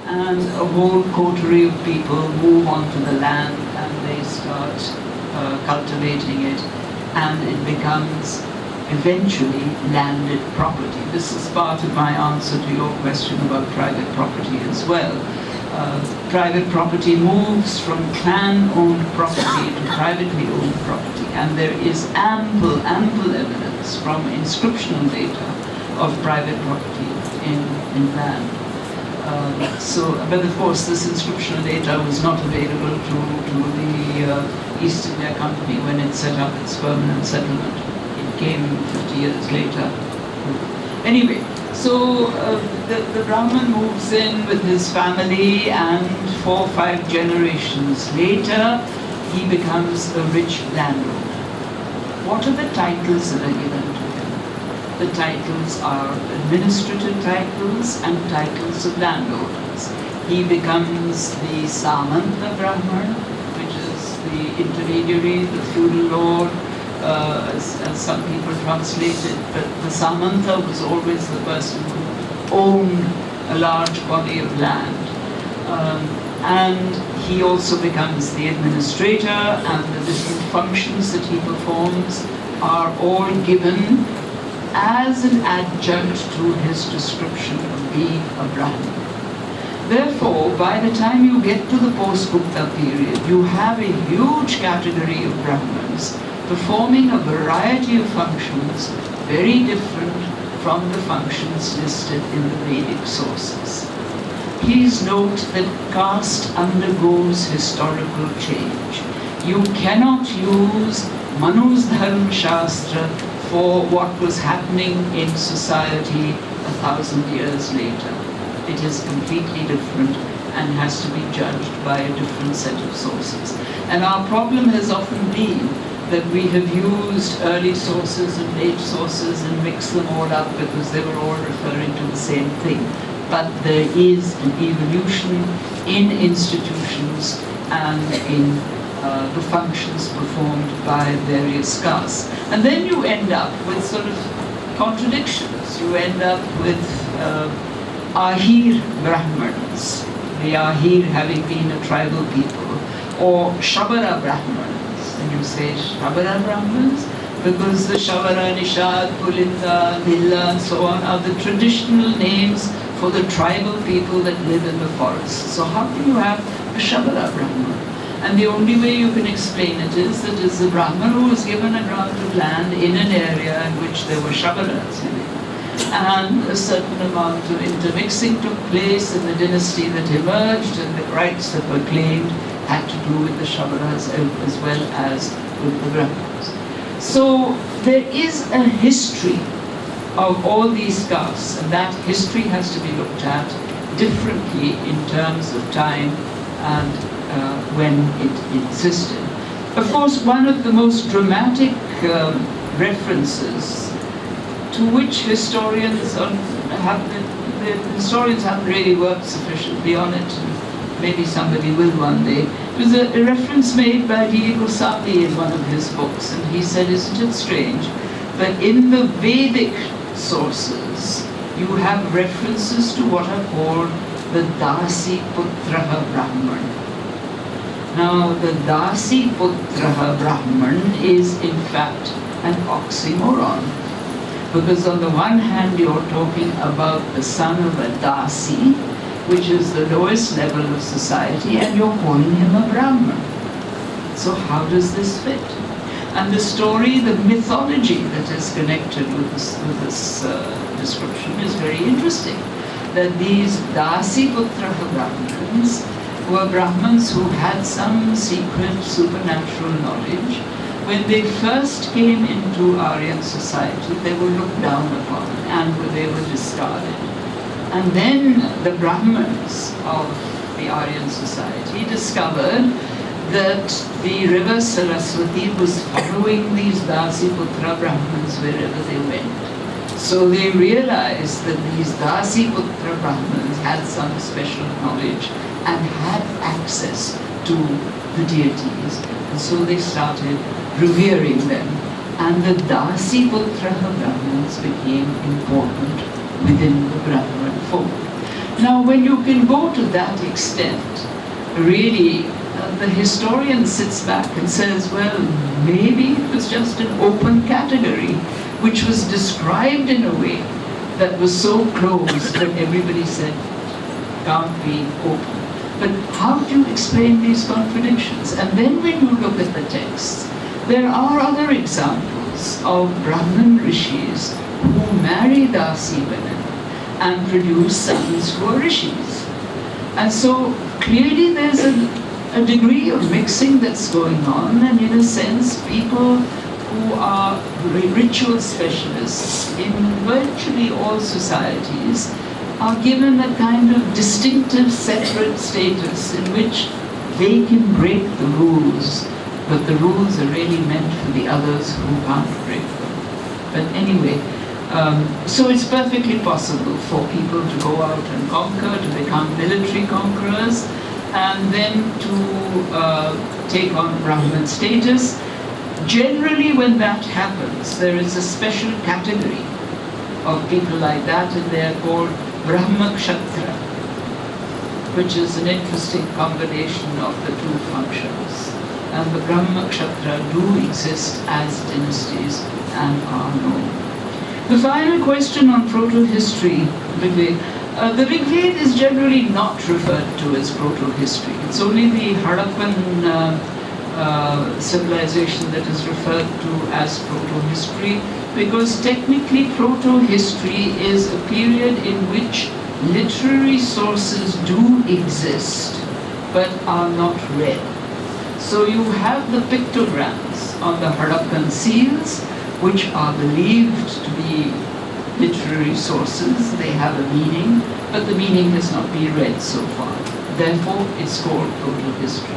and a whole coterie of people move onto the land and they start cultivating it, and it becomes eventually landed property. This is part of my answer to your question about private property as well. Private property moves from clan-owned property to privately owned property, and there is ample evidence from inscriptional data of private property in land. But of course, this inscriptional data was not available to the East India Company when it set up its permanent settlement. It came 50 years later. Anyway, so the Brahman moves in with his family, and 4 or 5 generations later, he becomes a rich landowner. What are the titles that are given to him? The titles are administrative titles and titles of landowners. He becomes the Samanta Brahman, which is the intermediary, the feudal lord, as some people translate it, but the Samanta was always the person who owned a large body of land. And he also becomes the administrator, and the different functions that he performs are all given as an adjunct to his description of being a Brahmin. Therefore, by the time you get to the post-Gupta period, you have a huge category of Brahmins performing a variety of functions very different from the functions listed in the Vedic sources. Please note that caste undergoes historical change. You cannot use Manu's Dharma Shastra for what was happening in society 1,000 years later. It is completely different and has to be judged by a different set of sources. And our problem has often been that we have used early sources and late sources and mixed them all up because they were all referring to the same thing. But there is an evolution in institutions and in the functions performed by various castes. And then you end up with sort of contradictions. You end up with Ahir Brahmins, the Ahir having been a tribal people, or Shabara Brahmins. And you say Shabara Brahmins because the Shabara, Nishad, Pulinda, Billa and so on are the traditional names for the tribal people that live in the forest. So how can you have a Shabara Brahman? And the only way you can explain it is that it's a Brahman who was given a grant of land in an area in which there were Shabaras living. And a certain amount of intermixing took place in the dynasty that emerged, and the rights that were claimed had to do with the Shabaras as well as with the Brahmins. So there is a history of all these castes, and that history has to be looked at differently in terms of time and when it existed. Of course, one of the most dramatic references to which historians haven't really worked sufficiently on it, and maybe somebody will one day. It was a reference made by D. Goswami in one of his books, and he said, isn't it strange that in the Vedic sources you have references to what are called the Dasi Putraha Brahman. Now, the Dasi Putraha Brahman is in fact an oxymoron, because on the one hand you're talking about the son of a Dasi, which is the lowest level of society, and you're calling him a Brahman. So how does this fit? And the story, the mythology that is connected with this description is very interesting. That these Dasi Putraha Brahmins were Brahmins who had some secret supernatural knowledge. When they first came into Aryan society, they were looked down upon and they were discarded. And then the Brahmins of the Aryan society discovered that the river Saraswati was following these Dasiputra Brahmins wherever they went. So they realized that these Dasiputra Brahmins had some special knowledge and had access to the deities. And so they started revering them. And the Dasiputra Brahmins became important within the Brahman fold. Now, when you can go to that extent, really, the historian sits back and says, well, maybe it was just an open category, which was described in a way that was so closed that everybody said, can't be open. But how do you explain these contradictions? And then when you look at the texts, there are other examples of Brahmin rishis who marry Dasi women and produce sons who are rishis. And so clearly there's a degree of mixing that's going on, and in a sense people who are ritual specialists in virtually all societies are given a kind of distinctive separate status in which they can break the rules, but the rules are really meant for the others who can't break them. But anyway, so it's perfectly possible for people to go out and conquer, to become military conquerors, and then to take on Brahman status. Generally, when that happens, there is a special category of people like that, and they are called Brahma Kshatriya, which is an interesting combination of the two functions. And the Brahma Kshatriya do exist as dynasties and are known. The final question on proto-history, the Rigveda is generally not referred to as proto-history. It's only the Harappan civilization that is referred to as proto-history, because technically proto-history is a period in which literary sources do exist but are not read. So you have the pictograms on the Harappan seals, which are believed to be literary sources. They have a meaning, but the meaning has not been read so far. Therefore, it's called proto-history.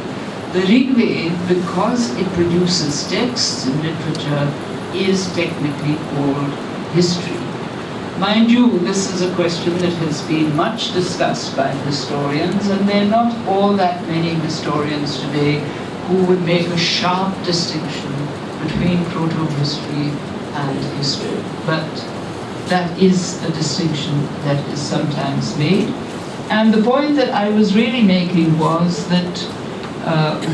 The Rigveda, because it produces texts and literature, is technically called history. Mind you, this is a question that has been much discussed by historians, and there are not all that many historians today who would make a sharp distinction between proto-history and history. But that is a distinction that is sometimes made. And the point that I was really making was that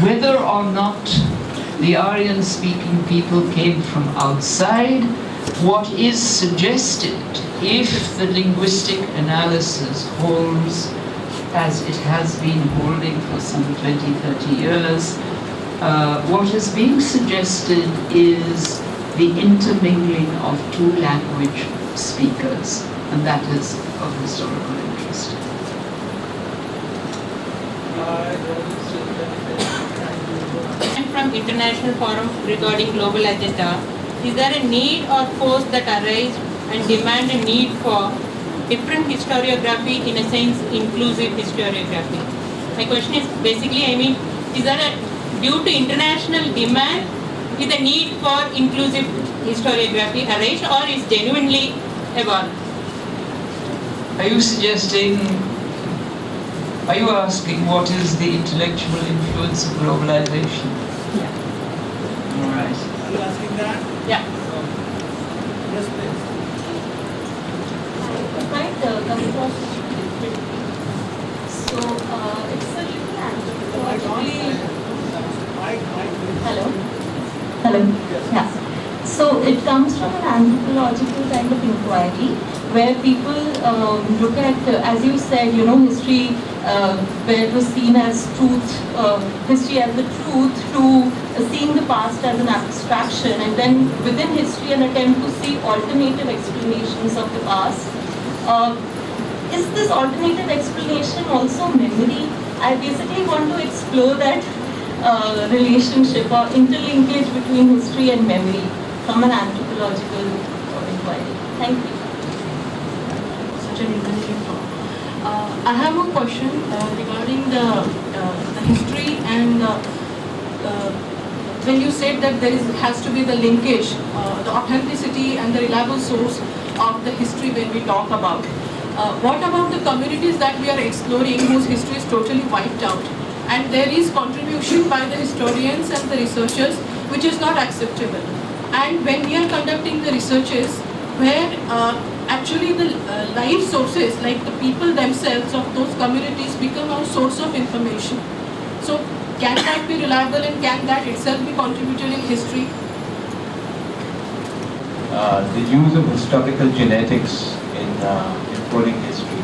whether or not the Aryan-speaking people came from outside, what is suggested, if the linguistic analysis holds as it has been holding for some 20-30 years, what is being suggested is the intermingling of two language speakers, and that is of historical interest. And from International Forum regarding global agenda, is there a need or force that arise and demand a need for different historiography, in a sense inclusive historiography? My question is basically, is there a, due to international demand, is the need for inclusive historiography arise, or is genuinely evolved? Are you asking what is the intellectual influence of globalization? Yeah. All right. Are you asking that? Yeah. Yes, please. It might come across differently. So it's a little anthropologically. Hello? Hello? Yeah. So it comes from an anthropological kind of inquiry where people look at, as you said, history where it was seen as truth, history as the truth, to seeing the past as an abstraction, and then within history an attempt to see alternative explanations of the past. Is this alternative explanation also memory? I basically want to explore that relationship or interlinkage between history and memory from an anthropological inquiry. Thank you. Such an interesting talk. I have a question regarding the history and when you said that there has to be the linkage, the authenticity and the reliable source of the history when we talk about. What about the communities that we are exploring whose history is totally wiped out? And there is contribution by the historians and the researchers which is not acceptable. And when we are conducting the researches where actually the life sources, like the people themselves of those communities, become our source of information. So can that be reliable, and can that itself be contributed in history? The use of historical genetics in encoding history.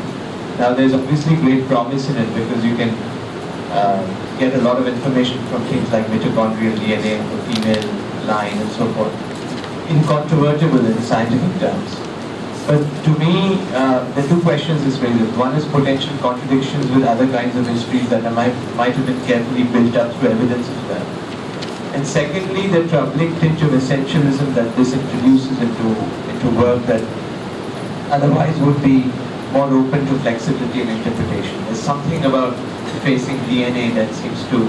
Now there's obviously great promise in it because you can get a lot of information from things like mitochondrial DNA of the female line and so forth, incontrovertible in scientific terms. But to me, the two questions this raises. One is potential contradictions with other kinds of histories that might have been carefully built up through evidence as well. And secondly, the troubling tinge of essentialism that this introduces into work that otherwise would be more open to flexibility and interpretation. There's something about tracing DNA that seems to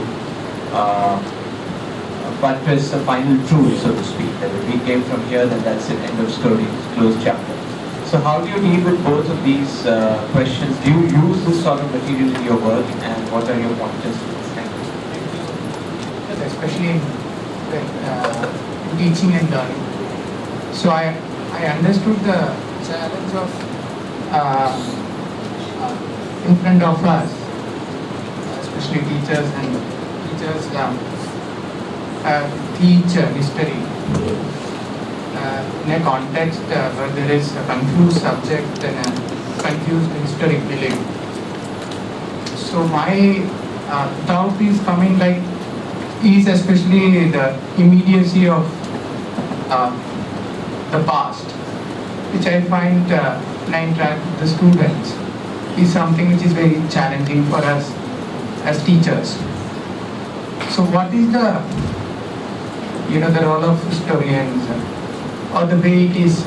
buttress a final truth, so to speak, that if we came from here, then that's it, end of story, closed chapter. So how do you deal with both of these questions? Do you use this sort of material in your work, and what are your pointers? Thank you. Especially in teaching and learning. So I understood the challenge of in front of us, especially teachers teach history in a context where there is a confused subject and a confused historic belief. So my doubt is coming is especially the immediacy of the past, which I find when I interact with the students is something which is very challenging for us as teachers. So what is the role of historians, or the way it is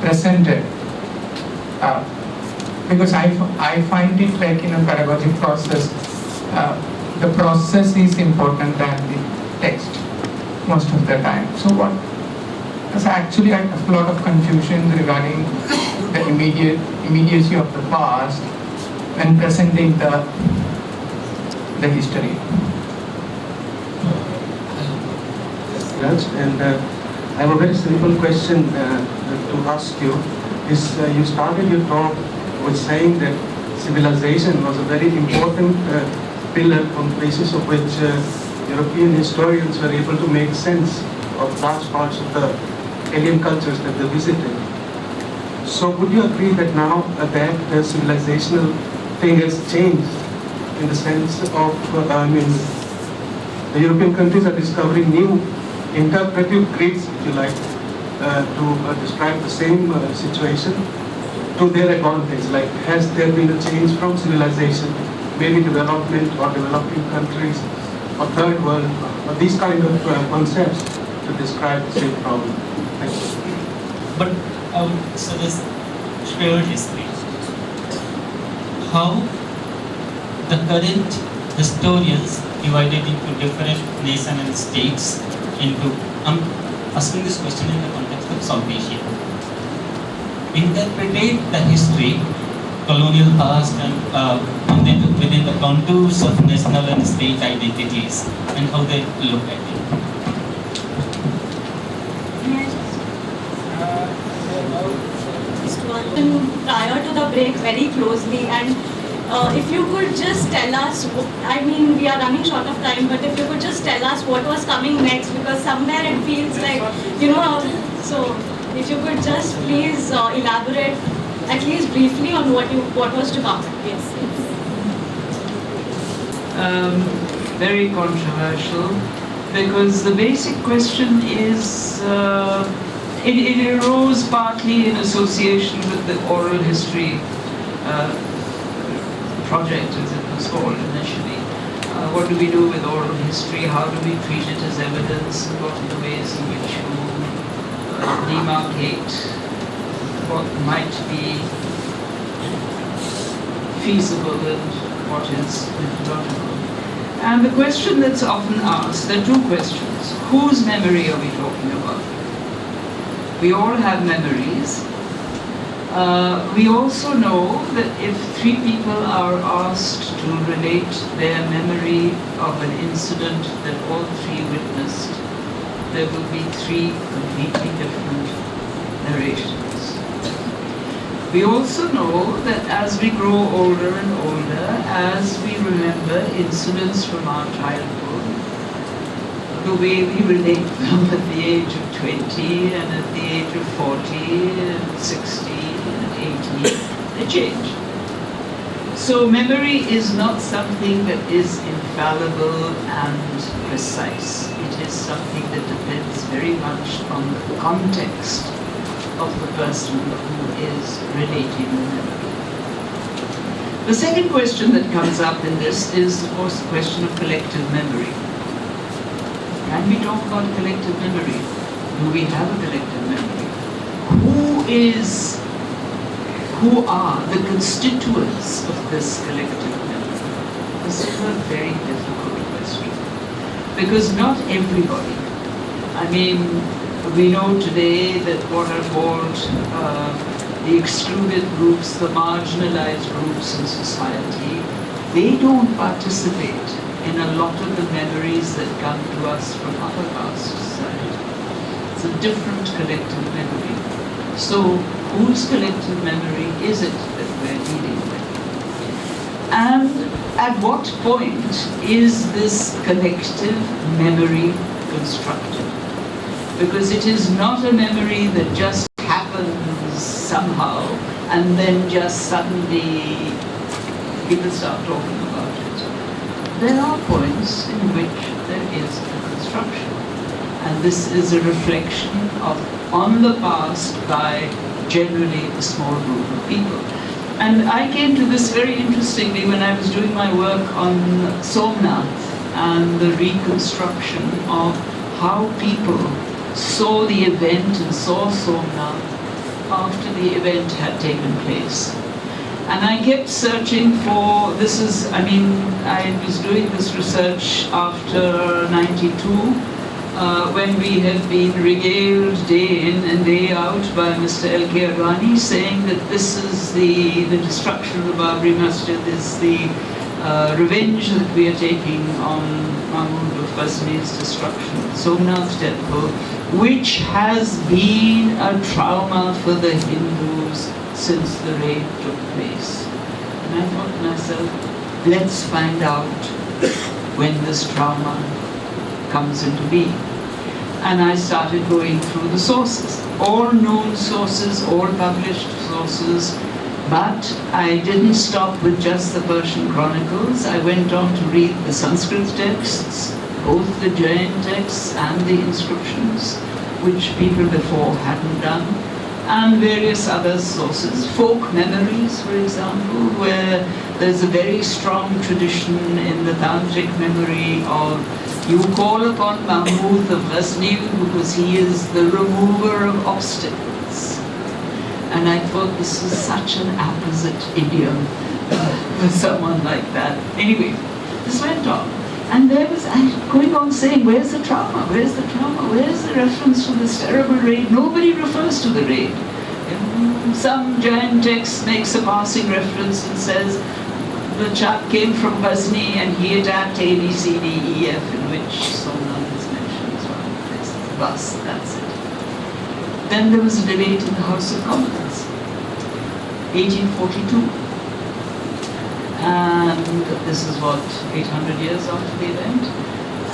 presented? Because I find it like in a pedagogic process, the process is important than the text most of the time. So there's actually a lot of confusion regarding the immediacy of the past when presenting the history. Raj, and I have a very simple question to ask you. You started your talk with saying that civilization was a very important pillar on the basis of which European historians were able to make sense of large parts of the alien cultures that they visited. So would you agree that now that the civilizational thing has changed in the sense of, the European countries are discovering new interpretive grids, if you like, to describe the same situation to their advantage? Like, has there been a change from civilization, maybe development or developing countries or third world, or these kind of concepts to describe the same problem? Thank you. But I would suggest shared history. How the current historians divided into different nations and states into, I'm asking this question in the context of South Asia, interpreted the history, colonial past, and within the contours of national and state identities, and how they look at it. Prior to the break very closely, and if you could just tell us, I mean we are running short of time, but if you could just tell us what was coming next, because somewhere it feels like, so if you could just please elaborate at least briefly on what was to come. Yes. Very controversial, because the basic question is, it arose partly in association with the oral history project, as it was called initially. What do we do with oral history? How do we treat it as evidence? What are the ways in which you demarcate what might be feasible and what is methodological? And the question that's often asked, there are two questions. Whose memory are we talking about? We all have memories. We also know that if three people are asked to relate their memory of an incident that all three witnessed, there will be three completely different narrations. We also know that as we grow older and older, as we remember incidents from our childhood, the way we relate them at the age of 20 and at the age of 40 and 60 and 80, they change. So memory is not something that is infallible and precise. It is something that depends very much on the context of the person who is relating the memory. The second question that comes up in this is, of course, the question of collective memory. Can we talk about collective memory? Do we have a collective memory? Who are the constituents of this collective memory? This is a very difficult question. Because not everybody, I mean, we know today that what are called the excluded groups, the marginalized groups in society, they don't participate in a lot of the memories that come to us from other parts of society. It's a different collective memory. So, whose collective memory is it that we're dealing with? And at what point is this collective memory constructed? Because it is not a memory that just happens somehow and then just suddenly people start talking about it. There are points in which there is a construction. And this is a reflection on the past by generally a small group of people. And I came to this very interestingly when I was doing my work on Somnath and the reconstruction of how people saw the event and saw Somnath after the event had taken place. And I kept searching for, I was doing this research after 92, when we had been regaled day in and day out by Mr. L.K. Advani saying that this is the destruction of the Babri Masjid is the revenge that we are taking on Mahmud of Ghaznī's destruction of Somnath Temple, which has been a trauma for the Hindus since the raid took place. And I thought to myself, let's find out when this trauma comes into being. And I started going through the sources, all known sources, all published sources, but I didn't stop with just the Persian chronicles. I went on to read the Sanskrit texts, both the Jain texts and the inscriptions, which people before hadn't done, and various other sources, folk memories, for example, where there's a very strong tradition in the Tantric memory of you call upon Mahmud of Ghazni because he is the remover of obstacles. And I thought this was such an apposite idiom for someone like that. Anyway, this went on. And there was, going on saying, where's the trauma? Where's the trauma? Where's the reference to this terrible raid? Nobody refers to the raid. Some giant text makes a passing reference and says, the chap came from Ghazni and he attacked A, B, C, D, E, F, in which Somnath is mentioned as well. Bus, that's it. Then there was a debate in the House of Commons, 1842. And this is what, 800 years after the event?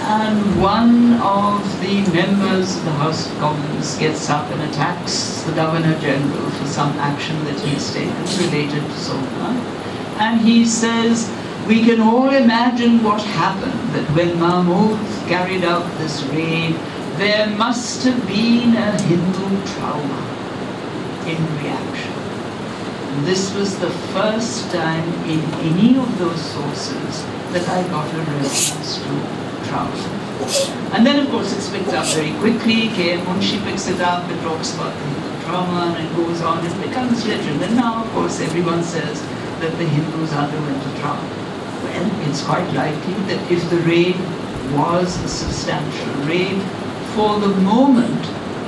And one of the members of the House of Commons gets up and attacks the Governor General for some action that he's taken related to Somnath. And he says, we can all imagine what happened, that when Mahmud carried out this raid, there must have been a Hindu trauma in reaction. And this was the first time in any of those sources that I got a reference to trauma. And then of course it's picked up very quickly, K.M. Munshi picks it up and talks about the Hindu trauma, and it goes on, it becomes legend. And now of course everyone says that the Hindus underwent a trauma. Well, it's quite likely that if the raid was a substantial raid, for the moment,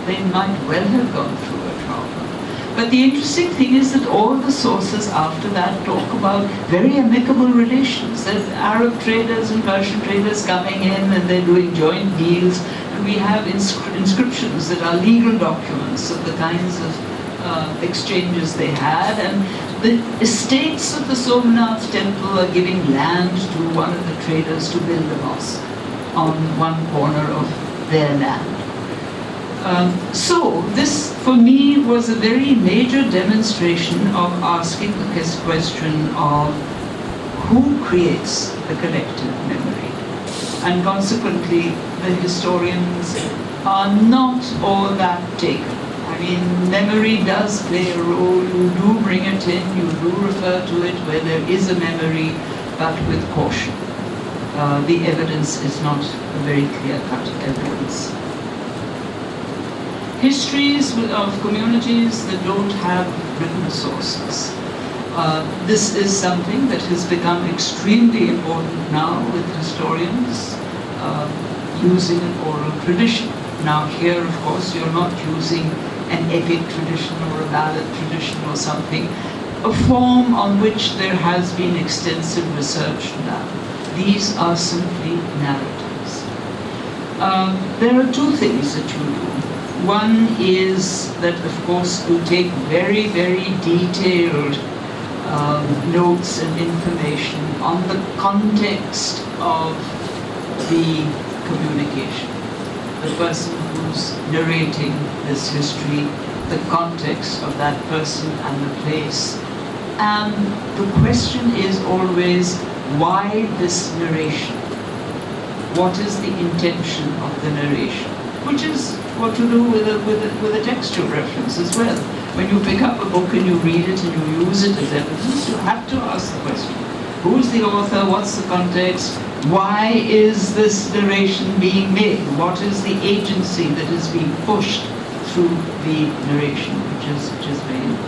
they might well have gone through a trauma. But the interesting thing is that all the sources after that talk about very amicable relations. There's Arab traders and Persian traders coming in and they're doing joint deals we have inscriptions that are legal documents of the kinds of exchanges they had, and the estates of the Somnath temple are giving land to one of the traders to build a mosque on one corner of their land. So this, for me, was a very major demonstration of asking the question of who creates the collective memory. And consequently, the historians are not all that taken. I mean, memory does play a role. You do bring it in, you do refer to it where there is a memory, but with caution. The evidence is not a very clear-cut evidence. Histories of communities that don't have written sources. This is something that has become extremely important now with historians using an oral tradition. Now here, of course, you're not using an epic tradition or a ballad tradition or something, a form on which there has been extensive research done. These are simply narratives. There are two things that you do. One is that, of course, you take very, very detailed notes and information on the context of the communication. The person who's narrating this history, the context of that person and the place. And the question is always, why this narration? What is the intention of the narration? Which is what to do with a textual reference as well. When you pick up a book and you read it and you use it as evidence, you have to ask the question. Who's the author? What's the context? Why is this narration being made? What is the agency that is being pushed through the narration, which is made?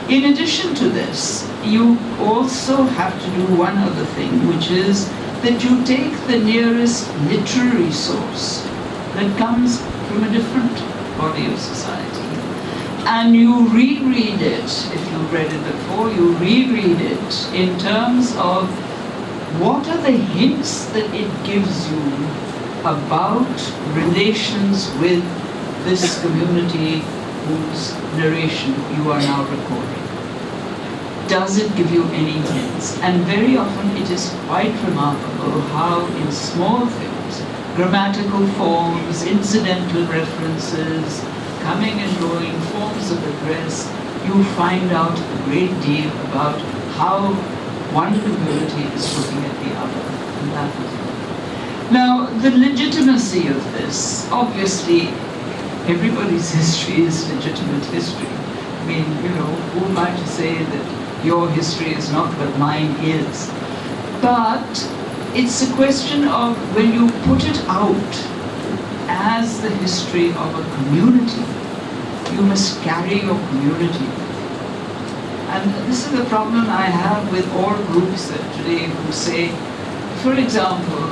In addition to this, you also have to do one other thing, which is that you take the nearest literary source that comes from a different body of society, and you reread it. If you've read it before, you reread it in terms of what are the hints that it gives you about relations with this community whose narration you are now recording. Does it give you any hints? And very often it is quite remarkable how in small things, grammatical forms, incidental references, coming and going, forms of address, you find out a great deal about how one community is looking at the other. And that was it. Now, the legitimacy of this, obviously, everybody's history is legitimate history. I mean, you know, who am I to say that your history is not what mine is? But it's a question of when you put it out as the history of a community, you must carry your community. And this is the problem I have with all groups that today who say, for example,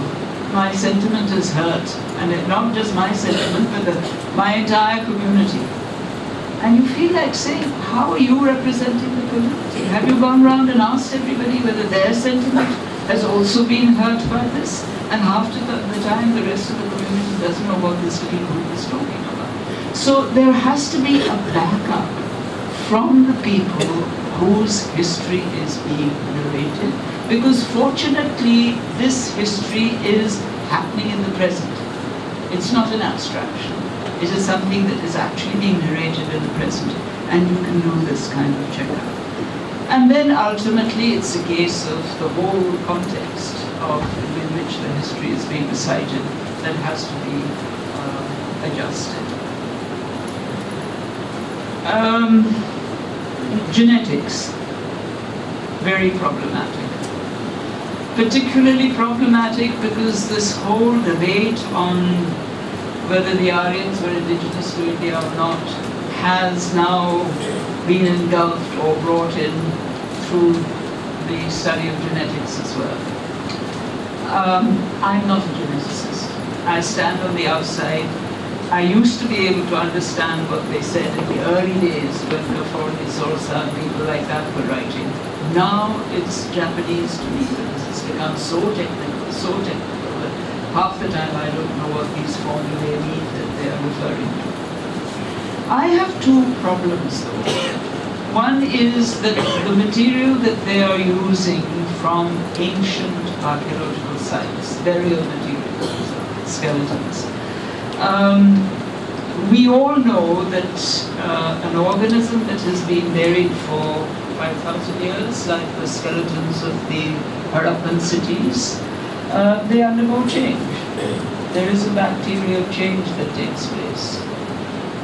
my sentiment is hurt, and not just my sentiment, but my entire community. And you feel like saying, how are you representing the community? Have you gone around and asked everybody whether their sentiment has also been hurt by this? And half the time, the rest of the community doesn't know what this little group is talking about. So there has to be a backup from the people whose history is being narrated, because fortunately this history is happening in the present. It's not an abstraction. It is something that is actually being narrated in the present, and you can do this kind of checkup. And then ultimately it's a case of the whole context in which the history is being recited that has to be adjusted. Genetics, very problematic. Particularly problematic because this whole debate on whether the Aryans were indigenous to India or not has now been engulfed or brought in through the study of genetics as well. I'm not a geneticist. I stand on the outside. I used to be able to understand what they said in the early days when Gafford, Sorsa, and people like that were writing. Now it's Japanese to me because it's become so technical that half the time I don't know what these formulae mean that they are referring to. I have two problems though. One is that the material that they are using from ancient archaeological sites, burial materials, skeletons. We all know that an organism that has been buried for 5,000 years, like the skeletons of the Harappan cities, they undergo change. There is a bacterial change that takes place.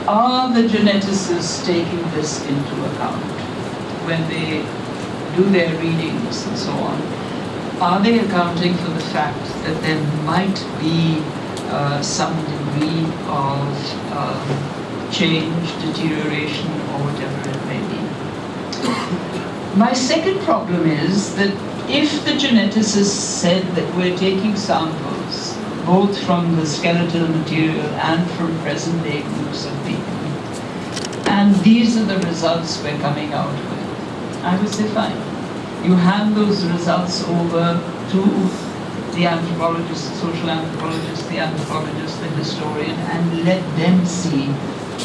Are the geneticists taking this into account when they do their readings and so on? Are they accounting for the fact that there might be some degree of change, deterioration, or whatever it may be? My second problem is that if the geneticists said that we're taking samples both from the skeletal material and from present-day groups of people, and these are the results we're coming out with, I would say fine. You hand those results over to the anthropologist, the social anthropologist, the anthropologist, the historian, and let them see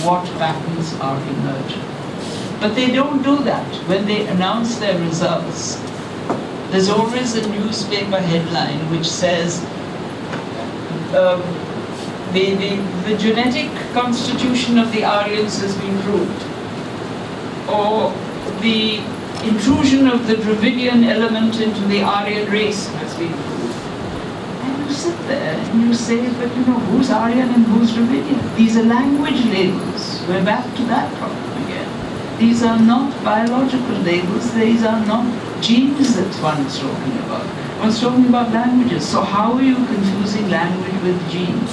what patterns are emerging. But they don't do that. When they announce their results, there's always a newspaper headline which says the genetic constitution of the Aryans has been proved, or the intrusion of the Dravidian element into the Aryan race has been proved. And you sit there and you say, but you know, who's Aryan and who's Dravidian? These are language labels. We're back to that problem again. These are not biological labels. These are not genes that one is talking about. One's talking about languages. So how are you confusing language with genes?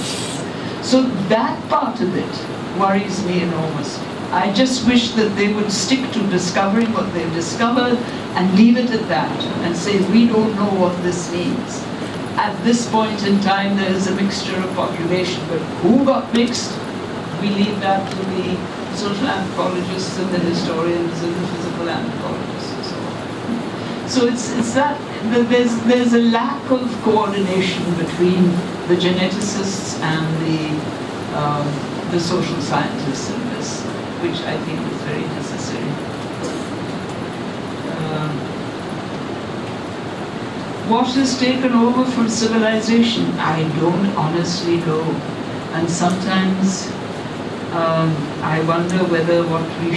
So that part of it worries me enormously. I just wish that they would stick to discovering what they've discovered and leave it at that and say, we don't know what this means. At this point in time, there is a mixture of population, but who got mixed? We leave that to the social anthropologists and the historians and the physical anthropologists and so on. So it's that there's a lack of coordination between the geneticists and the social scientists in this, which I think is very necessary. What has taken over from civilization? I don't honestly know. And sometimes I wonder whether what we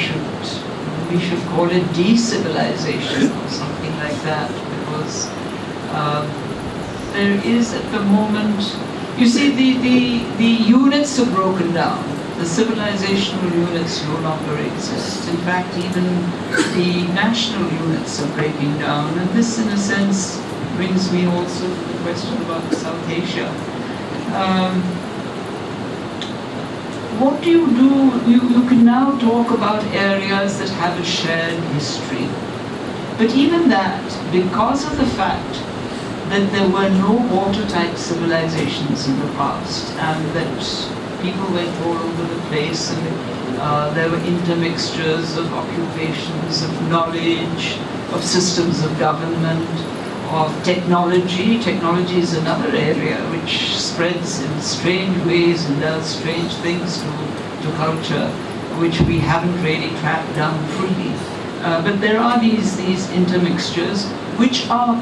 should call it de-civilization or something like that, because there is at the moment, you see, the units are broken down. The civilizational units no longer exist. In fact, even the national units are breaking down. And this, in a sense, brings me also to the question about South Asia. What do? You can now talk about areas that have a shared history. But even that, because of the fact that there were no watertight civilizations in the past, and that people went all over the place, and there were intermixtures of occupations, of knowledge, of systems of government, of technology. Technology is another area which spreads in strange ways and does strange things to culture, which we haven't really tracked down fully. But there are these intermixtures which are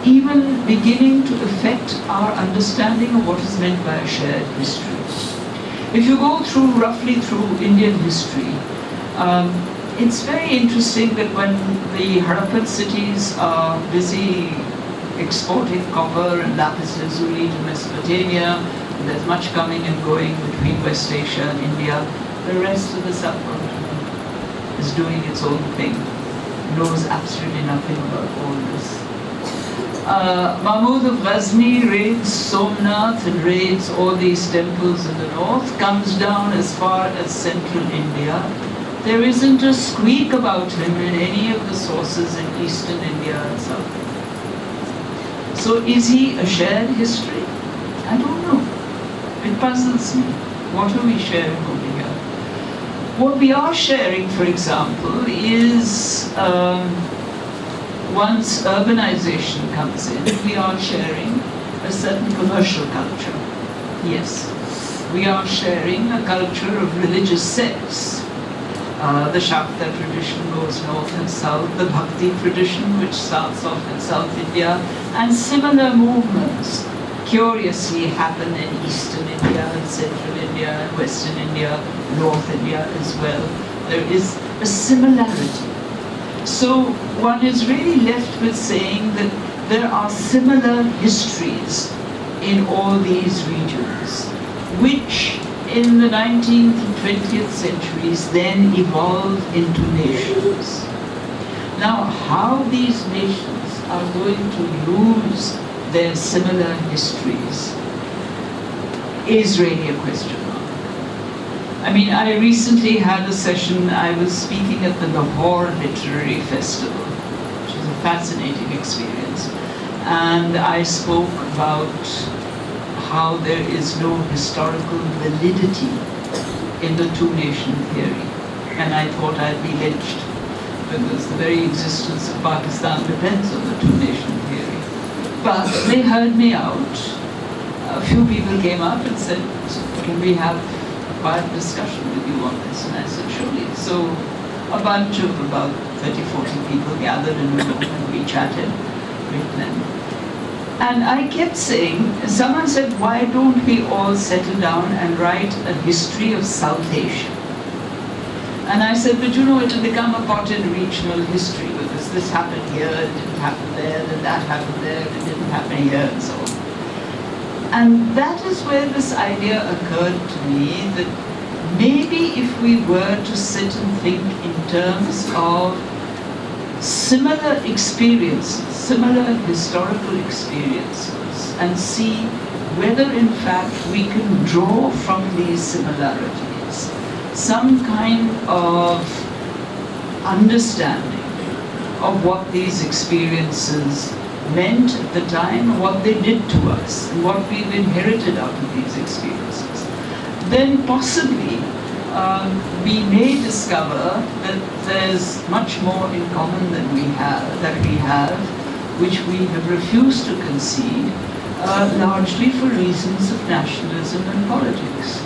even beginning to affect our understanding of what is meant by a shared history. If you go roughly through Indian history, it's very interesting that when the Harappan cities are busy exporting copper and lapis lazuli to Mesopotamia, and there's much coming and going between West Asia and India, the rest of the subcontinent is doing its own thing, knows absolutely nothing about all this. Mahmud of Ghazni raids Somnath and raids all these temples in the north, comes down as far as central India. There isn't a squeak about him in any of the sources in eastern India and south India. So is he a shared history? I don't know. It puzzles me. What are we sharing over here? What we are sharing, for example, is once urbanization comes in, we are sharing a certain commercial culture. Yes, we are sharing a culture of religious sects. The Shakta tradition goes north and south, the Bhakti tradition, which starts off in South India, and similar movements curiously happen in Eastern India, and Central India, and Western India, North India as well. There is a similarity. So one is really left with saying that there are similar histories in all these regions, which in the 19th and 20th centuries then evolved into nations. Now, how these nations are going to lose their similar histories is really a question mark. I mean, I recently had a session, I was speaking at the Lahore Literary Festival, which is a fascinating experience, and I spoke about how there is no historical validity in the two-nation theory. And I thought I'd be lynched, because the very existence of Pakistan depends on the two-nation theory. But they heard me out. A few people came up and said, can we have a quiet discussion with you on this? And I said, surely. So a bunch of about 30, 40 people gathered in a room and we chatted with them. And I kept saying, someone said, why don't we all settle down and write a history of South Asia? And I said, but you know, it'll become a potted regional history, because this happened here, it didn't happen there, then that happened there, it didn't happen here, and so on. And that is where this idea occurred to me, that maybe if we were to sit and think in terms of similar experiences, similar historical experiences, and see whether in fact we can draw from these similarities some kind of understanding of what these experiences meant at the time, what they did to us, and what we've inherited out of these experiences, then possibly we may discover that there's much more in common than we have, which we have refused to concede, largely for reasons of nationalism and politics.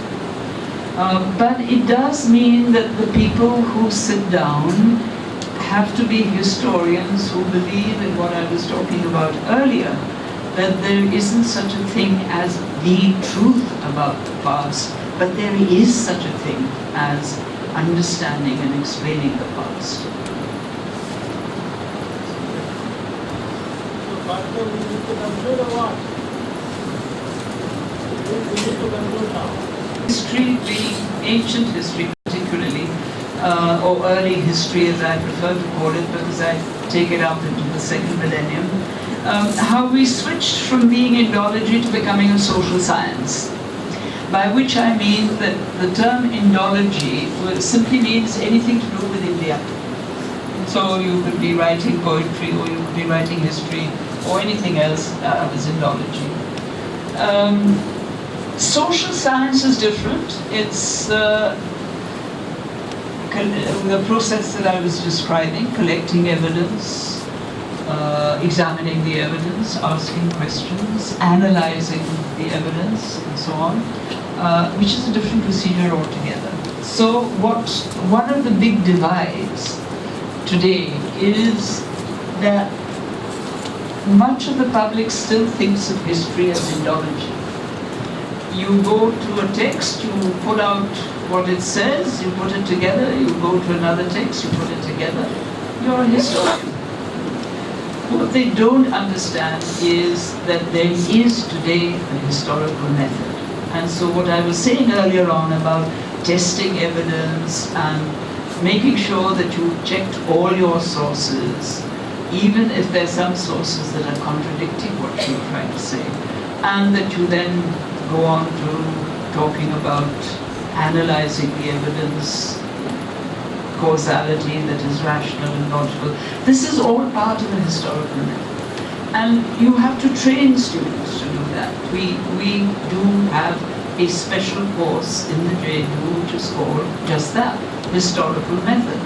But it does mean that the people who sit down have to be historians who believe in what I was talking about earlier, that there isn't such a thing as the truth about the past, but there is such a thing as understanding and explaining the past. So, Partha, we need to conclude or what? We need to conclude now. History, being ancient history particularly, or early history as I prefer to call it, because I take it up into the second millennium, how we switched from being Indology to becoming a social science. By which I mean that the term Indology simply means anything to do with India. So you could be writing poetry, or you could be writing history, or anything else as Indology. Social science is different. It's the process that I was describing, collecting evidence, examining the evidence, asking questions, analyzing the evidence, and so on, which is a different procedure altogether. So one of the big divides today is that much of the public still thinks of history as Indology. You go to a text, you pull out what it says, you put it together, you go to another text, you put it together, you're a historian. What they don't understand is that there is today a historical method. And so what I was saying earlier on about testing evidence and making sure that you checked all your sources, even if there's some sources that are contradicting what you're trying to say, and that you then go on to talking about analyzing the evidence, causality that is rational and logical. This is all part of the historical method. And you have to train students to do that. We do have a special course in the JNU which is called just that, historical method.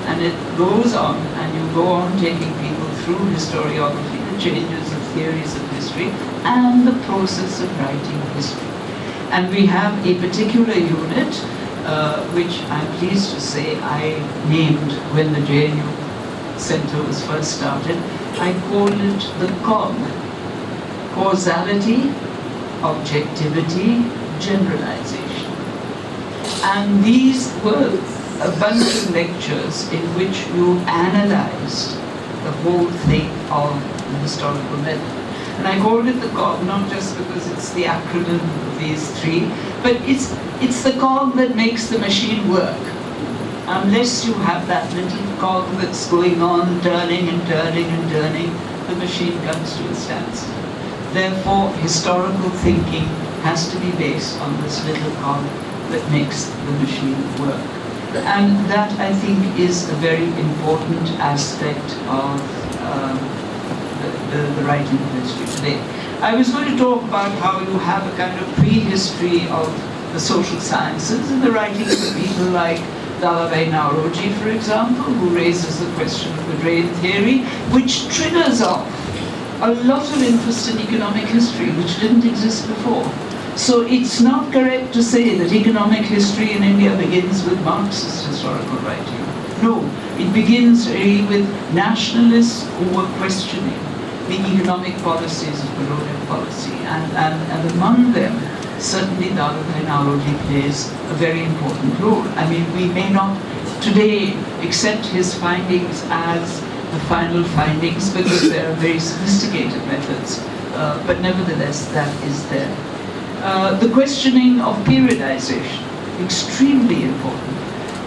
And it goes on, and you go on taking people through historiography, the changes of theories of history, and the process of writing history. And we have a particular unit, which I'm pleased to say I named when the JNU Center was first started. I called it the COG, Causality, Objectivity, Generalization. And these were a bunch of lectures in which you analyzed the whole thing of the historical method. And I called it the COG not just because it's the acronym of these three, but it's the cog that makes the machine work. Unless you have that little cog that's going on, turning and turning and turning, the machine comes to a standstill. Therefore, historical thinking has to be based on this little cog that makes the machine work. And that, I think, is a very important aspect of the writing of history today. I was going to talk about how you have a kind of prehistory of the social sciences in the writings of people like Dalai Nauroji, for example, who raises the question of the drain theory, which triggers off a lot of interest in economic history, which didn't exist before. So it's not correct to say that economic history in India begins with Marxist historical writing. No, it begins really with nationalists who were questioning the economic policies of colonial policy. And among them, certainly Dalai Nauroji plays a very important role. I mean, we may not today accept his findings as the final findings because they are very sophisticated methods, but nevertheless that is there. The questioning of periodization, extremely important.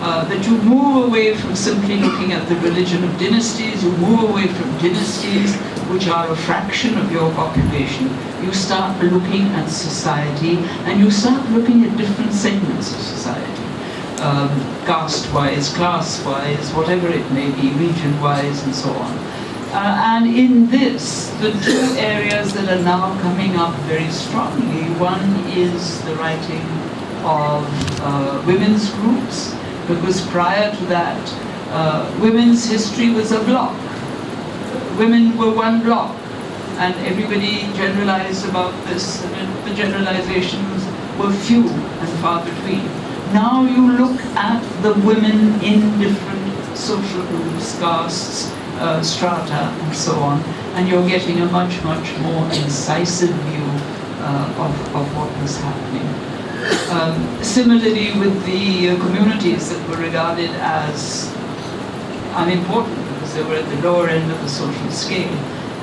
That you move away from simply looking at the religion of dynasties, you move away from dynasties which are a fraction of your population. You start looking at society and you start looking at different segments of society. Caste-wise, class-wise, whatever it may be, region-wise and so on. And in this, the two areas that are now coming up very strongly, one is the writing of women's groups, because prior to that, women's history was a block. Women were one block, and everybody generalized about this, and the generalizations were few and far between. Now you look at the women in different social groups, castes, strata, and so on, and you're getting a much, much more incisive view of what was happening. Similarly with the communities that were regarded as unimportant because they were at the lower end of the social scale.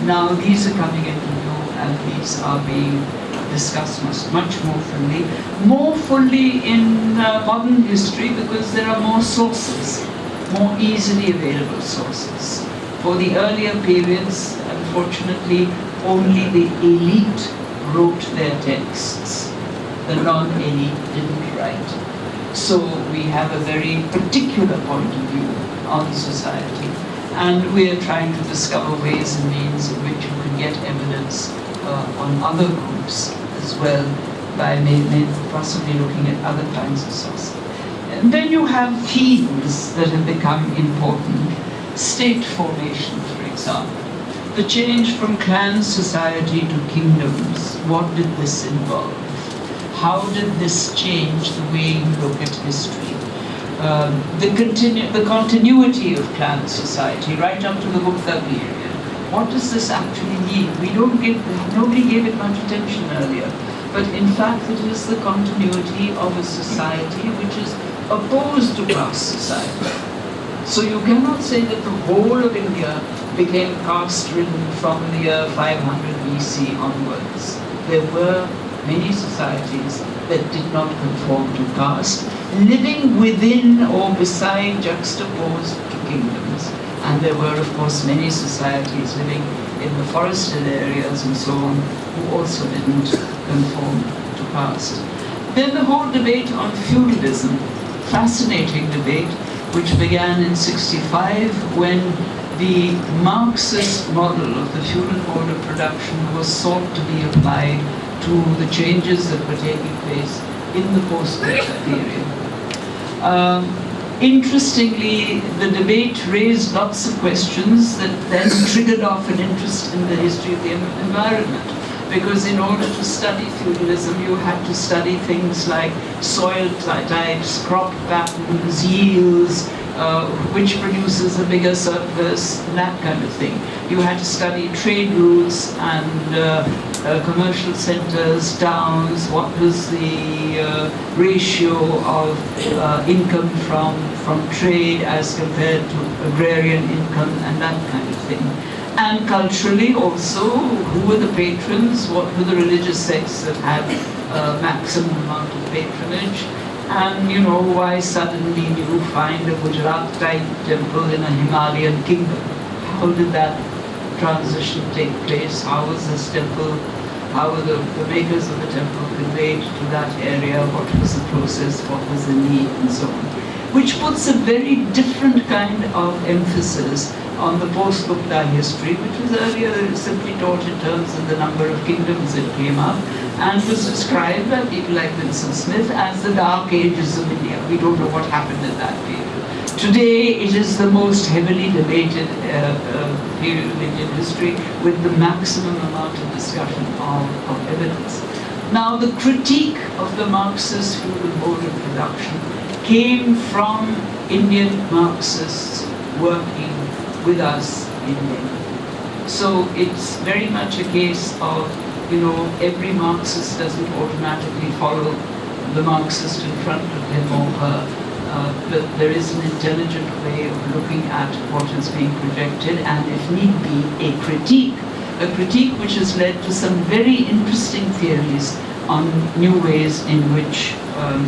Now these are coming into view and these are being discussed much more fully in modern history because there are more sources, more easily available sources. For the earlier periods, unfortunately, only the elite wrote their texts. The non-elite didn't write. So we have a very particular point of view on society. And we are trying to discover ways and means in which you can get evidence on other groups as well by possibly looking at other kinds of sources. And then you have themes that have become important. State formation, for example. The change from clan society to kingdoms. What did this involve? How did this change the way you look at history? The continuity of clan society right up to the Gupta period. What does this actually mean? Nobody gave it much attention earlier. But in fact, it is the continuity of a society which is opposed to caste society. So you cannot say that the whole of India became caste-ridden from the year 500 BC onwards. There were many societies that did not conform to caste, living within or beside juxtaposed to kingdoms. And there were, of course, many societies living in the forested areas and so on, who also didn't conform to caste. Then the whole debate on feudalism, fascinating debate, which began in '65 when the Marxist model of the feudal mode of production was sought to be applied to the changes that were taking place in the post-Gupta period. Interestingly, the debate raised lots of questions that then triggered off an interest in the history of the environment. Because in order to study feudalism, you had to study things like soil types, crop patterns, yields, which produces a bigger surplus, that kind of thing. You had to study trade routes and commercial centers, towns, what was the ratio of income from trade as compared to agrarian income and that kind of thing. And culturally also, who were the patrons, what were the religious sects that had maximum amount of patronage, and you know, why suddenly you find a Gujarat type temple in a Himalayan kingdom? How did that transition take place? How was this temple, how were the makers of the temple conveyed to that area? What was the process, what was the need, and so on? Which puts a very different kind of emphasis on the post-Gupta history, which was earlier simply taught in terms of the number of kingdoms that came up, and was described by people like Vincent Smith as the Dark Ages of India. We don't know what happened in that period. Today, it is the most heavily debated period of Indian history, with the maximum amount of discussion of evidence. Now, the critique of the Marxist feudal mode of production came from Indian Marxists working with us in Delhi. So it's very much a case of, you know, every Marxist doesn't automatically follow the Marxist in front of him or her, but there is an intelligent way of looking at what is being projected, and if need be, a critique which has led to some very interesting theories on new ways in which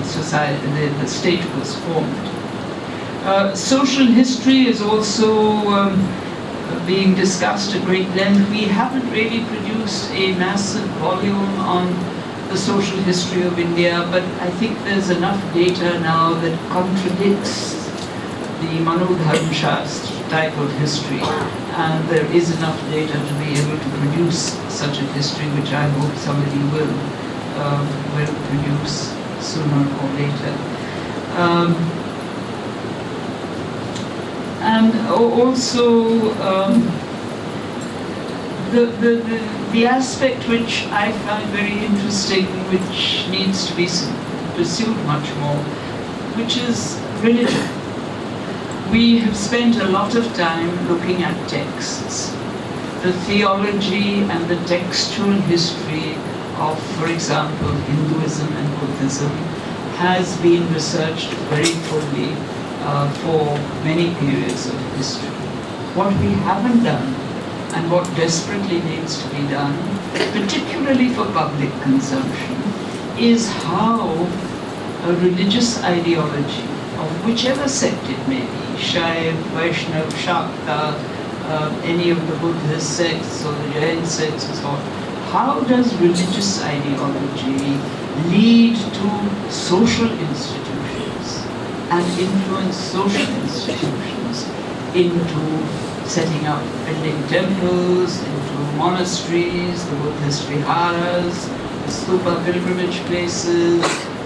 society, the state was formed. Social history is also being discussed at great length. We haven't really produced a massive volume on the social history of India, but I think there's enough data now that contradicts the Manodharm Shastra type of history, and there is enough data to be able to produce such a history, which I hope somebody will produce sooner or later. And also the aspect which I find very interesting, which needs to be pursued much more, which is religion. We have spent a lot of time looking at texts. The theology and the textual history of, for example, Hinduism and Buddhism has been researched very fully for many periods of history. What we haven't done, and what desperately needs to be done, particularly for public consumption, is how a religious ideology of whichever sect it may be, Shaiv, Vaishnav, Shakta, any of the Buddhist sects or the Jain sects and so on, how does religious ideology lead to social institutions and influence social institutions into setting up, building temples, into monasteries, the Buddhist viharas, the stupa pilgrimage places,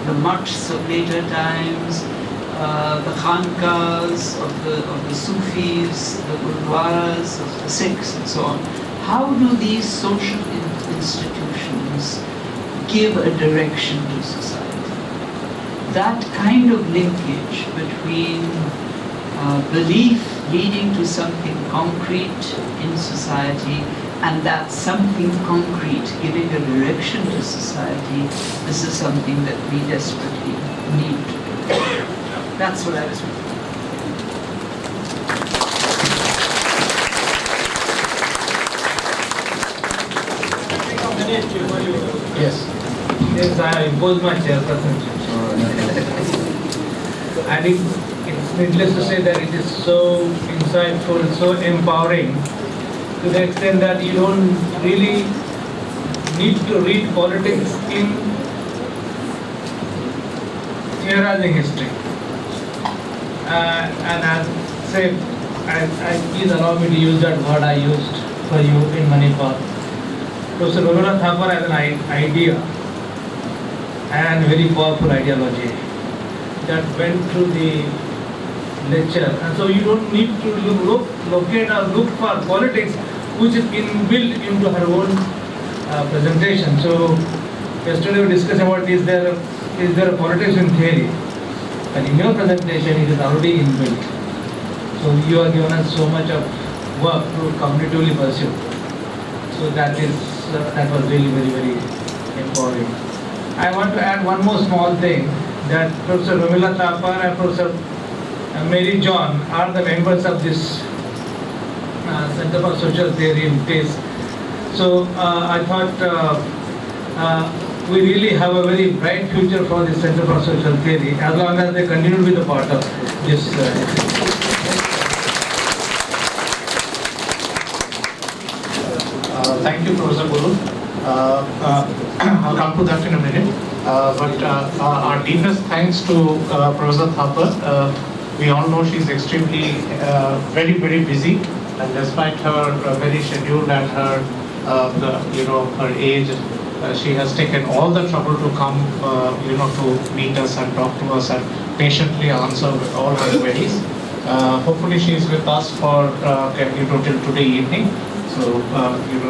the mutts of later times, the khankas of the Sufis, the gurdwaras of the Sikhs, and so on. How do these social institutions give a direction to society? That kind of linkage between belief leading to something concrete in society and that something concrete giving a direction to society, this is something that we desperately need to do. That's what I was referring to. Yes. Yes, I impose my chairpersonship. I think it's needless to say that it is so insightful, so empowering, to the extent that you don't really need to read politics in theorizing history. And as say, please allow me to use that word I used for you in Manipur. Professor Rabindranath Tagore has an idea and very powerful ideology that went through the lecture, and so you don't need to locate or look for politics, which is inbuilt into her own presentation. So yesterday we discussed about is there a politics in theory, and in your presentation it is already inbuilt. So you have given us so much of work to cognitively pursue. So that was really very, very empowering. I want to add one more small thing, that Professor Romila Thapar and Professor Mary John are the members of this Center for Social Theory in PACE. So I thought we really have a very bright future for the Center for Social Theory as long as they continue to be the part of this. Thank you, Professor Guru. I'll come to that in a minute. But our deepest thanks to Professor Thapar. We all know she's extremely very, very busy, and despite her very schedule and her her age, she has taken all the trouble to come to meet us and talk to us and patiently answer all her queries. Hopefully she is with us for till today evening. So,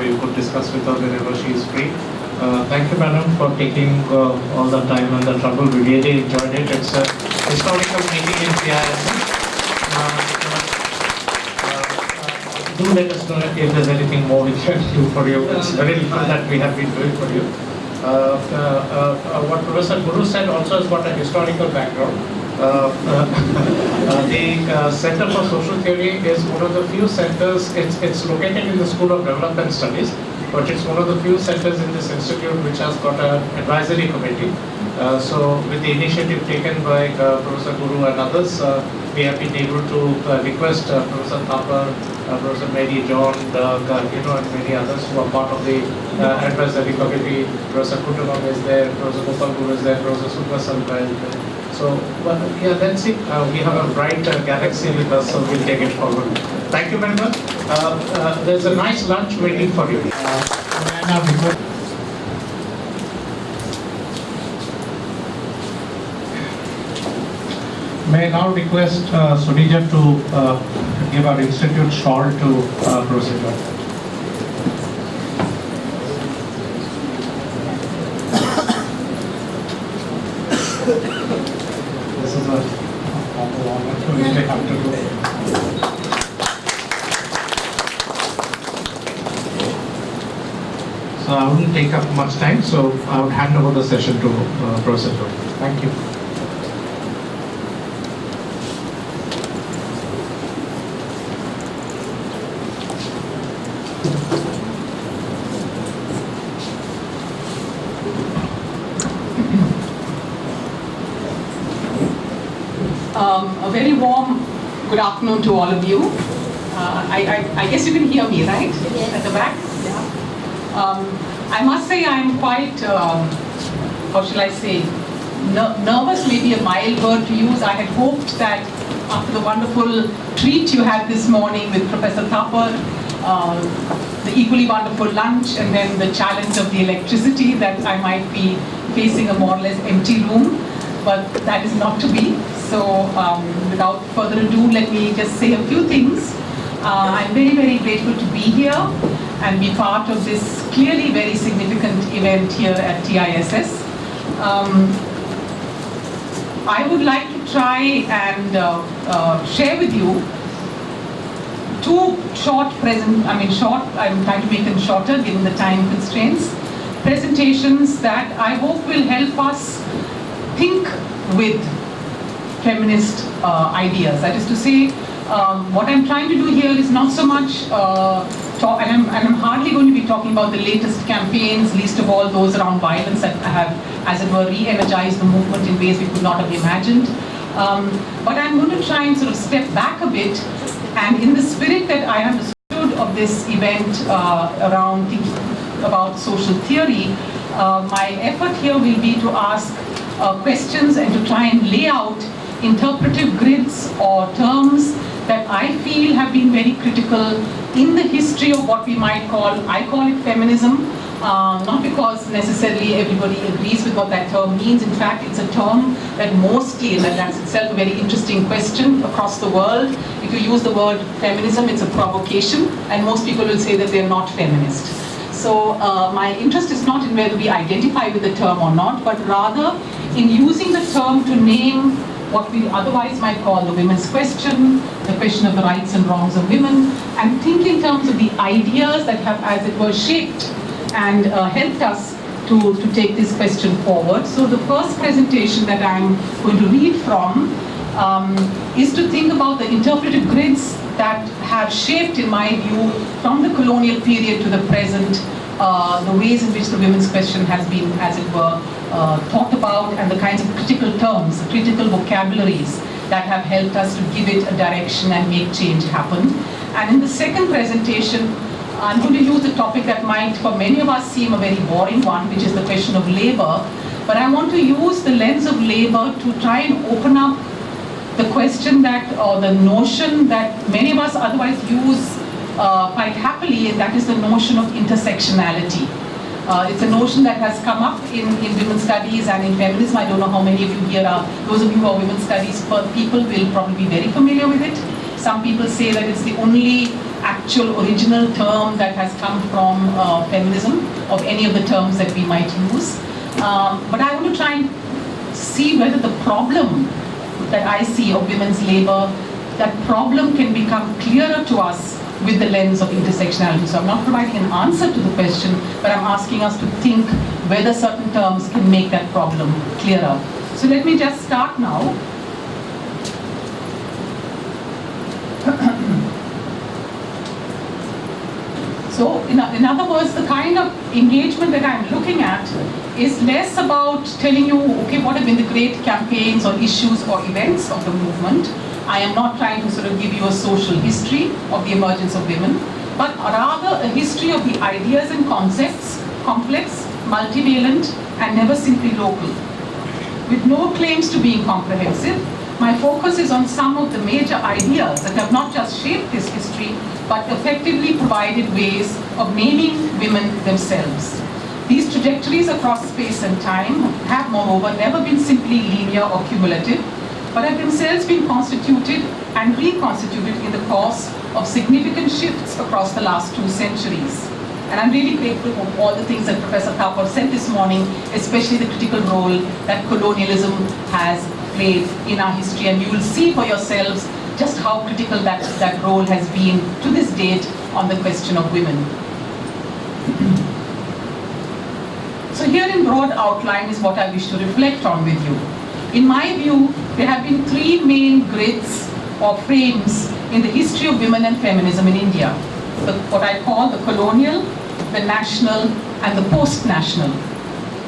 you could discuss with her whenever she is free. Thank you, madam, for taking all the time and the trouble. We really enjoyed it. It's a historical meeting in CIS. Do let us know if there's anything more we can do for you. It's very little that we have been doing for you. What Professor Guru said also has got a historical background. The Center for Social Theory is one of the few centers, it's located in the School of Development Studies, but it's one of the few centers in this institute which has got an advisory committee. So with the initiative taken by Professor Guru and others, we have been able to request Professor Thapar, Professor Mary John, and many others who are part of the advisory committee. Professor Kutumam is there, Professor Gopal Guru is there, Professor Subha Salva is there. So, yeah, that's it. We have a bright galaxy with us, so we'll take it forward. Thank you very much. There's a nice lunch waiting for you. May I now request Sunija to give our institute shawl to Professor John. This is a formal honor to which I have to do. So I wouldn't take up much time, so I would hand over the session to Professor John. Thank you. A very warm good afternoon to all of you. I guess you can hear me, right? Yes. At the back? Yeah. I must say I'm quite, how shall I say, nervous, maybe a mild word to use. I had hoped that after the wonderful treat you had this morning with Professor Thapar, the equally wonderful lunch, and then the challenge of the electricity, that I might be facing a more or less empty room, but that is not to be. So without further ado, let me just say a few things. I'm very, very grateful to be here and be part of this clearly very significant event here at TISS. I would like to try and share with you two short, I'm trying to make them shorter given the time constraints, presentations that I hope will help us think with feminist ideas. That is to say, what I'm trying to do here is not so much and I'm hardly going to be talking about the latest campaigns, least of all those around violence that have, as it were, re-energized the movement in ways we could not have imagined. But I'm going to try and sort of step back a bit, and in the spirit that I understood of this event around thinking about social theory, my effort here will be to ask questions and to try and lay out interpretive grids or terms that I feel have been very critical in the history of what we might call, I call it feminism, Not because necessarily everybody agrees with what that term means. In fact, it's a term that mostly, and that's itself a very interesting question across the world. If you use the word feminism, it's a provocation, and most people will say that they're not feminist. So my interest is not in whether we identify with the term or not, but rather in using the term to name what we otherwise might call the women's question, the question of the rights and wrongs of women, and think in terms of the ideas that have, as it were, shaped and helped us to take this question forward. So the first presentation that I'm going to read from is to think about the interpretive grids that have shaped, in my view, from the colonial period to the present, the ways in which the women's question has been, as it were, thought about, and the kinds of critical terms, critical vocabularies that have helped us to give it a direction and make change happen. And in the second presentation, I'm going to use a topic that might, for many of us, seem a very boring one, which is the question of labor. But I want to use the lens of labor to try and open up the question that, or the notion that many of us otherwise use quite happily, and that is the notion of intersectionality. It's a notion that has come up in women's studies and in feminism. I don't know how many of you here are, those of you who are women's studies people will probably be very familiar with it. Some people say that it's the only actual original term that has come from feminism, of any of the terms that we might use. But I want to try and see whether the problem that I see of women's labor, that problem can become clearer to us with the lens of intersectionality. So I'm not providing an answer to the question, but I'm asking us to think whether certain terms can make that problem clearer. So let me just start now. So in other words, the kind of engagement that I'm looking at is less about telling you, okay, what have been the great campaigns or issues or events of the movement. I am not trying to sort of give you a social history of the emergence of women, but rather a history of the ideas and concepts, complex, multivalent, and never simply local. With no claims to being comprehensive, my focus is on some of the major ideas that have not just shaped this history, but effectively provided ways of naming women themselves. These trajectories across space and time have, moreover, never been simply linear or cumulative, but have themselves been constituted and reconstituted in the course of significant shifts across the last 2 centuries. And I'm really grateful for all the things that Professor Thapar said this morning, especially the critical role that colonialism has played in our history. And you will see for yourselves just how critical that role has been to this date on the question of women. So here in broad outline is what I wish to reflect on with you. In my view, there have been 3 main grids or frames in the history of women and feminism in India. What I call the colonial, the national, and the post-national.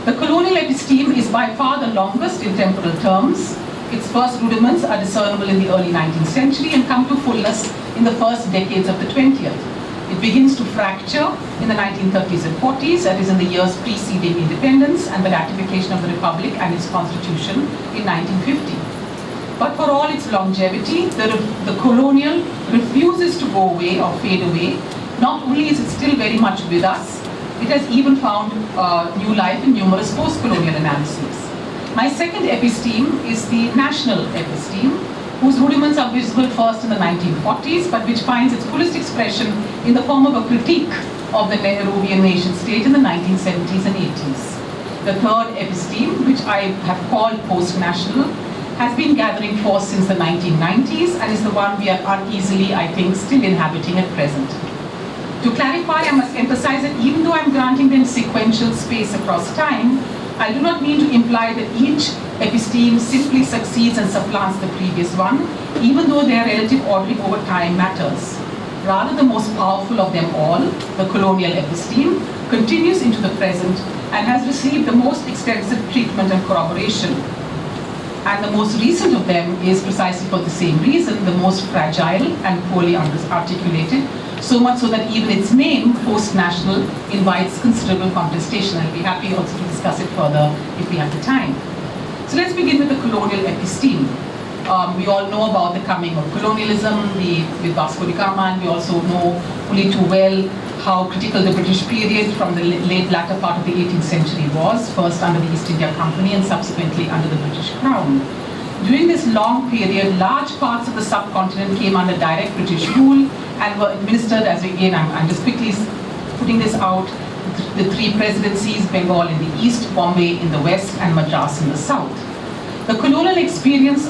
The colonial episteme is by far the longest in temporal terms. Its first rudiments are discernible in the early 19th century and come to fullness in the first decades of the 20th. It begins to fracture in the 1930s and 40s, that is in the years preceding independence and the ratification of the Republic and its constitution in 1950. But for all its longevity, the colonial refuses to go away or fade away. Not only is it still very much with us, it has even found new life in numerous post-colonial analyses. My second episteme is the national episteme, whose rudiments are visible first in the 1940s, but which finds its fullest expression in the form of a critique of the Nehruvian nation state in the 1970s and 80s. The third episteme, which I have called post-national, has been gathering force since the 1990s and is the one we are uneasily, I think, still inhabiting at present. To clarify, I must emphasize that even though I'm granting them sequential space across time, I do not mean to imply that each episteme simply succeeds and supplants the previous one, even though their relative ordering over time matters. Rather, the most powerful of them all, the colonial episteme, continues into the present and has received the most extensive treatment and corroboration. And the most recent of them is precisely for the same reason, the most fragile and poorly articulated, so much so that even its name, post-national, invites considerable contestation. I'll be happy also to discuss it further if we have the time. So let's begin with the colonial episteme. We all know about the coming of colonialism with Vasco da Gama, and we also know only too well how critical the British period from the latter part of the 18th century was, first under the East India Company and subsequently under the British Crown. During this long period, large parts of the subcontinent came under direct British rule and were administered, as again, I'm just quickly putting this out, the three presidencies, Bengal in the east, Bombay in the west, and Madras in the south. The colonial experience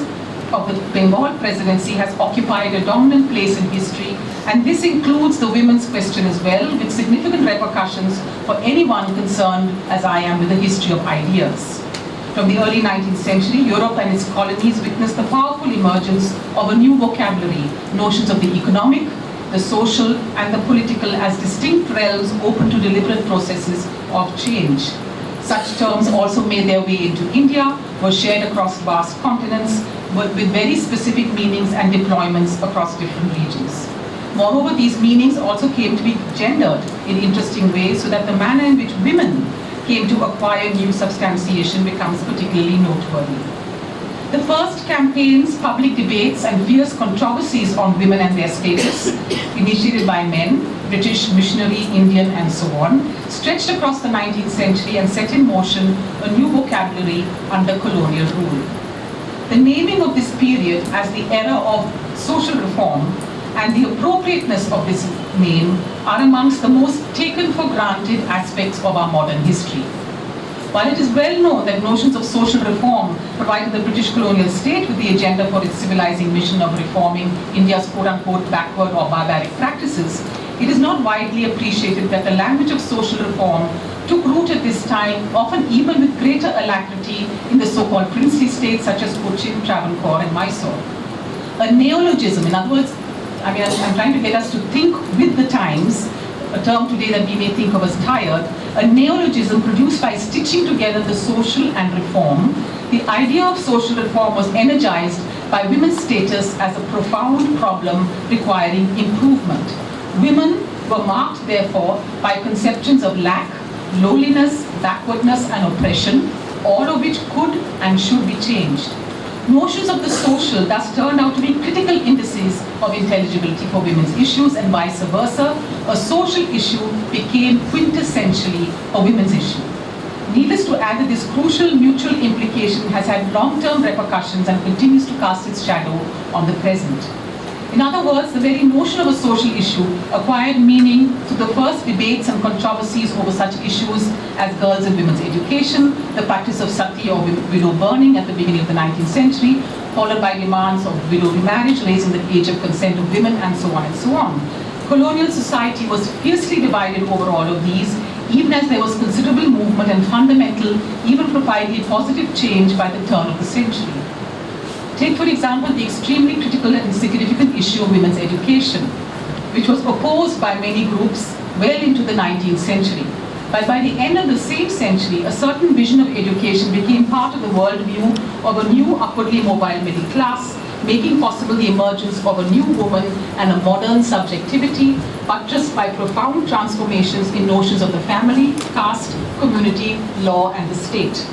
of the Bengal presidency has occupied a dominant place in history, and this includes the women's question as well, with significant repercussions for anyone concerned, as I am, with the history of ideas. From the early 19th century, Europe and its colonies witnessed the powerful emergence of a new vocabulary, notions of the economic, the social, and the political as distinct realms open to deliberate processes of change. Such terms also made their way into India, were shared across vast continents, but with very specific meanings and deployments across different regions. Moreover, these meanings also came to be gendered in interesting ways, so that the manner in which women came to acquire new substantiation becomes particularly noteworthy. The first campaigns, public debates, and fierce controversies on women and their status, initiated by men, British, missionary, Indian, and so on, stretched across the 19th century and set in motion a new vocabulary under colonial rule. The naming of this period as the era of social reform and the appropriateness of this name are amongst the most taken for granted aspects of our modern history. While it is well known that notions of social reform provided the British colonial state with the agenda for its civilizing mission of reforming India's quote-unquote backward or barbaric practices, it is not widely appreciated that the language of social reform took root at this time, often even with greater alacrity in the so-called princely states such as Cochin, Travancore, and Mysore. A neologism, in other words, I'm trying to get us to think with the times, a term today that we may think of as tired, a neologism produced by stitching together the social and reform. The idea of social reform was energized by women's status as a profound problem requiring improvement. Women were marked, therefore, by conceptions of lack, lowliness, backwardness, and oppression, all of which could and should be changed. Notions of the social thus turned out to be critical indices of intelligibility for women's issues, and vice versa. A social issue became quintessentially a women's issue. Needless to add that this crucial mutual implication has had long-term repercussions and continues to cast its shadow on the present. In other words, the very notion of a social issue acquired meaning through the first debates and controversies over such issues as girls' and women's education, the practice of sati or widow burning at the beginning of the 19th century, followed by demands of widow remarriage, raising the age of consent of women, and so on and so on. Colonial society was fiercely divided over all of these, even as there was considerable movement and fundamental, even profoundly positive change by the turn of the century. Take, for example, the extremely critical and significant issue of women's education, which was opposed by many groups well into the 19th century. But by the end of the same century, a certain vision of education became part of the worldview of a new upwardly mobile middle class, making possible the emergence of a new woman and a modern subjectivity, buttressed by profound transformations in notions of the family, caste, community, law, and the state.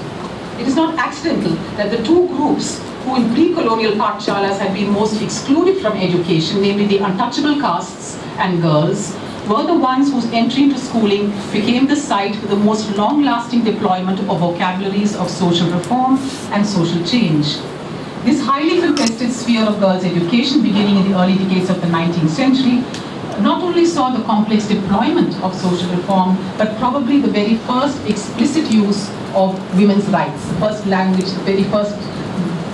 It is not accidental that the two groups who in pre-colonial pathshalas had been most excluded from education, namely the untouchable castes and girls, were the ones whose entry into schooling became the site for the most long-lasting deployment of vocabularies of social reform and social change. This highly contested sphere of girls' education, beginning in the early decades of the 19th century, not only saw the complex deployment of social reform, but probably the very first explicit use of women's rights. The first language, the very first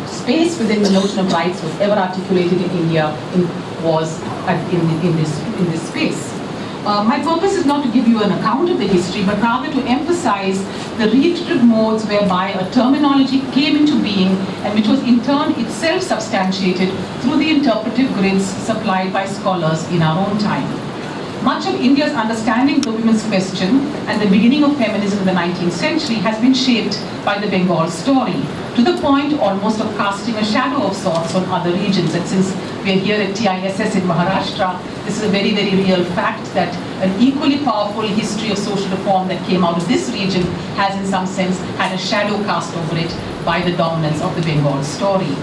space within the notion of rights was ever articulated in India was in this space. My purpose is not to give you an account of the history, but rather to emphasize the reiterative modes whereby a terminology came into being and which was in turn itself substantiated through the interpretive grids supplied by scholars in our own time. Much of India's understanding of the women's question and the beginning of feminism in the 19th century has been shaped by the Bengal story, to the point almost of casting a shadow of sorts on other regions. And since we are here at TISS in Maharashtra, this is a very, very real fact that an equally powerful history of social reform that came out of this region has in some sense had a shadow cast over it by the dominance of the Bengal story.